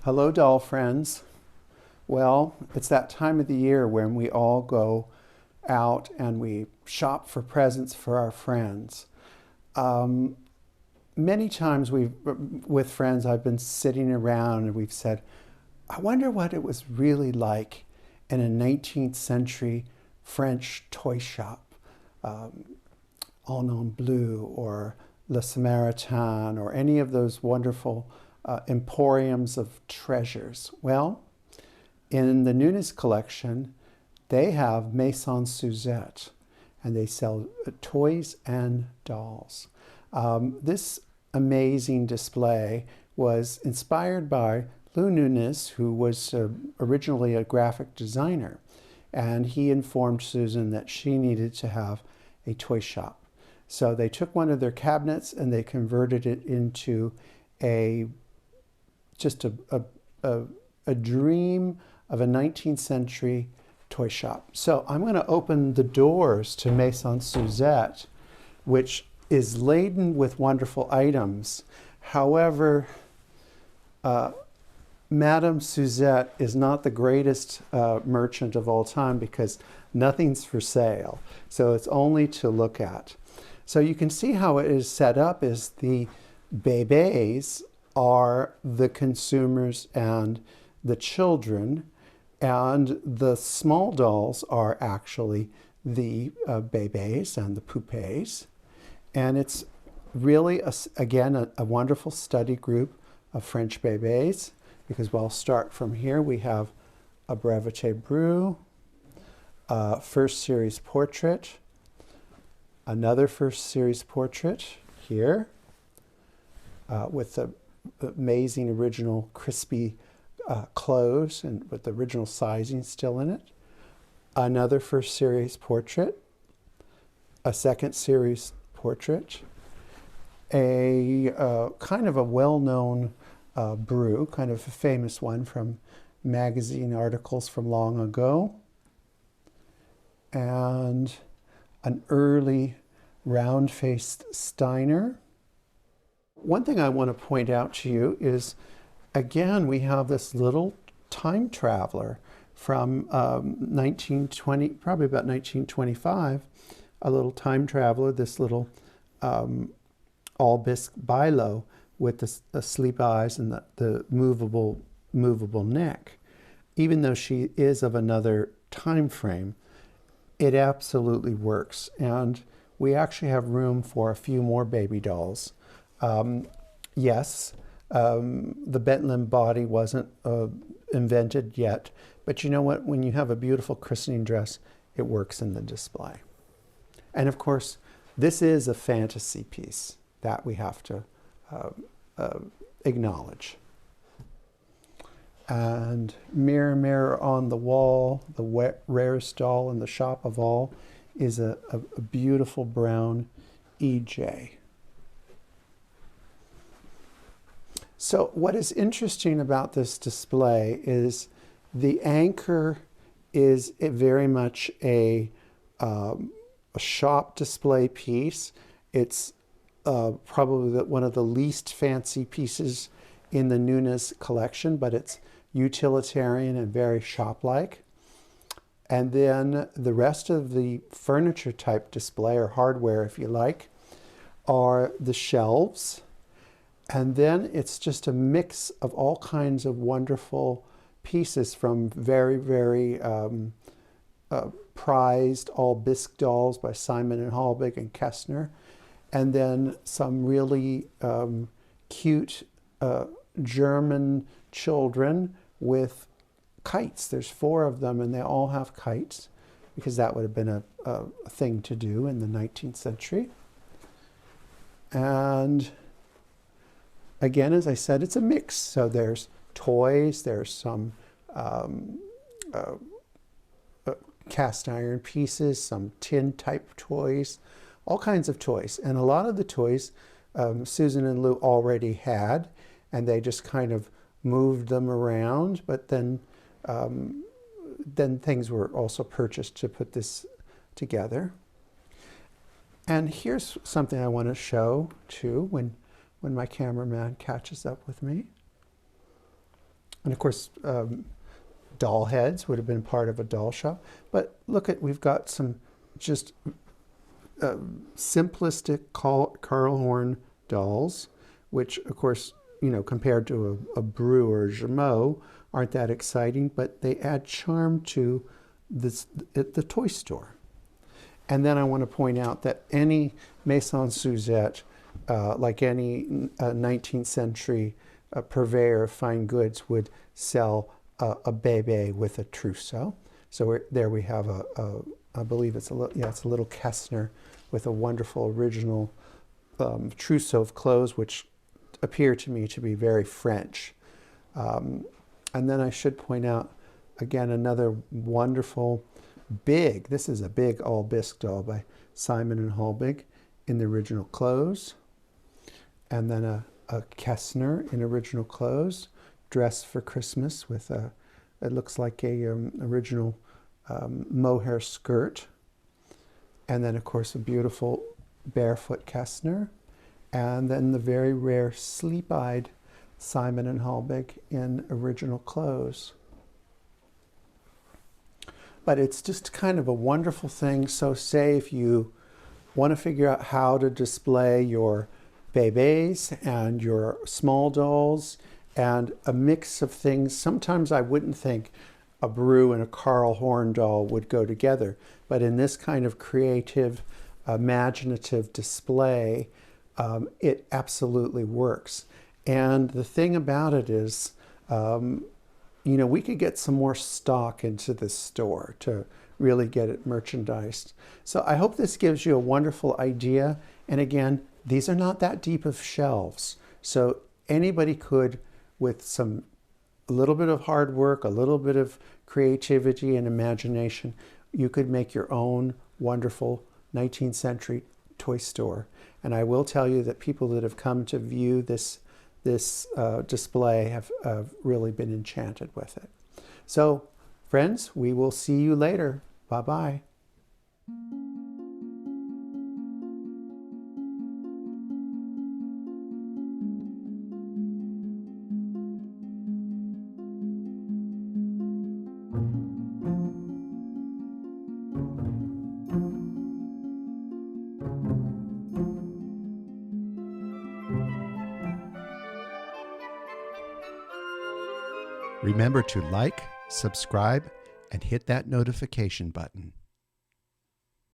Hello, doll friends. Well, it's that time of the year when we all go out and we shop for presents for our friends. Um, Many times with friends, I've been sitting around and we've said, I wonder what it was really like in a 19th century French toy shop, um, En Bleu or Le Samaritain or any of those wonderful emporiums of treasures. Well, in the Nunez collection, they have Maison Suzette, and they sell toys and dolls. This amazing display was inspired by Nunez, who was originally a graphic designer, and he informed Susan that she needed to have a toy shop. So they took one of their cabinets and they converted it into a just a dream of a 19th century toy shop. So I'm going to open the doors to Maison Suzette, which is laden with wonderful items. However, Madame Suzette is not the greatest merchant of all time because nothing's for sale. So it's only to look at. So you can see how it is set up is the bébés are the consumers and the children, and the small dolls are actually the bébés and the poupées. And it's really, again, a wonderful study group of French bébés, because we'll start from here. We have a Brevete Bru, a first series portrait, another first series portrait here with the amazing original crispy clothes and with the original sizing still in it. Another first series portrait, a second series portrait, a kind of a well-known Bru, kind of a famous one from magazine articles from long ago, and an early round-faced Steiner. One thing I want to point out to you is, again, we have this little time traveler from 1920, probably about 1925, a little time traveler, this little all bisque bailo with the sleep eyes and the movable neck. Even though she is of another time frame, it absolutely works. And we actually have room for a few more baby dolls. Yes, the Bentlim body wasn't invented yet, but you know what? When you have a beautiful christening dress, it works in the display. And of course, this is a fantasy piece that we have to acknowledge. And Mirror, Mirror on the Wall, the rarest doll in the shop of all, is a beautiful brown EJ. So what is interesting about this display is the anchor is very much a shop display piece. It's probably one of the least fancy pieces in the Nunez collection, but it's utilitarian and very shop-like. And then the rest of the furniture type display, or hardware if you like, are the shelves. And then it's just a mix of all kinds of wonderful pieces, from very, very prized all bisque dolls by Simon and Halbig and Kessner, and then some really cute German children with kites. There's 4 of them, and they all have kites, because that would have been a thing to do in the 19th century. And again, as I said, it's a mix. So there's toys, there's some cast iron pieces, some tin type toys, all kinds of toys. And a lot of the toys Susan and Lou already had, and they just kind of moved them around, but then things were also purchased to put this together. And here's something I want to show too when my cameraman catches up with me. And of course, doll heads would have been part of a doll shop. But look at, we've got some just simplistic Carl Horn dolls, which of course, compared to a Bru or a Jameau, aren't that exciting, but they add charm to the toy store. And then I want to point out that any Maison Suzette, like any 19th century purveyor of fine goods, would sell a bébé with a trousseau. So there we have I believe it's a little Kessner with a wonderful original trousseau of clothes, which appear to me to be very French. And then I should point out, again, another wonderful this is a big all bisque doll by Simon and Holbig in the original clothes. And then a Kessner in original clothes, dressed for Christmas with it looks like a original mohair skirt. And then, of course, a beautiful barefoot Kessner. And then the very rare sleep-eyed Simon and Holbig in original clothes. But it's just kind of a wonderful thing. So say if you want to figure out how to display your bébés and your small dolls and a mix of things. Sometimes I wouldn't think a Bru and a Carl Horn doll would go together, but in this kind of creative, imaginative display, it absolutely works. And the thing about it is, we could get some more stock into this store to really get it merchandised. So I hope this gives you a wonderful idea. And again, these are not that deep of shelves. So anybody could, with a little bit of hard work, a little bit of creativity and imagination, you could make your own wonderful 19th century toy store. And I will tell you that people that have come to view this display have really been enchanted with it. So, friends, we will see you later. Bye-bye. Remember to like, subscribe, and hit that notification button.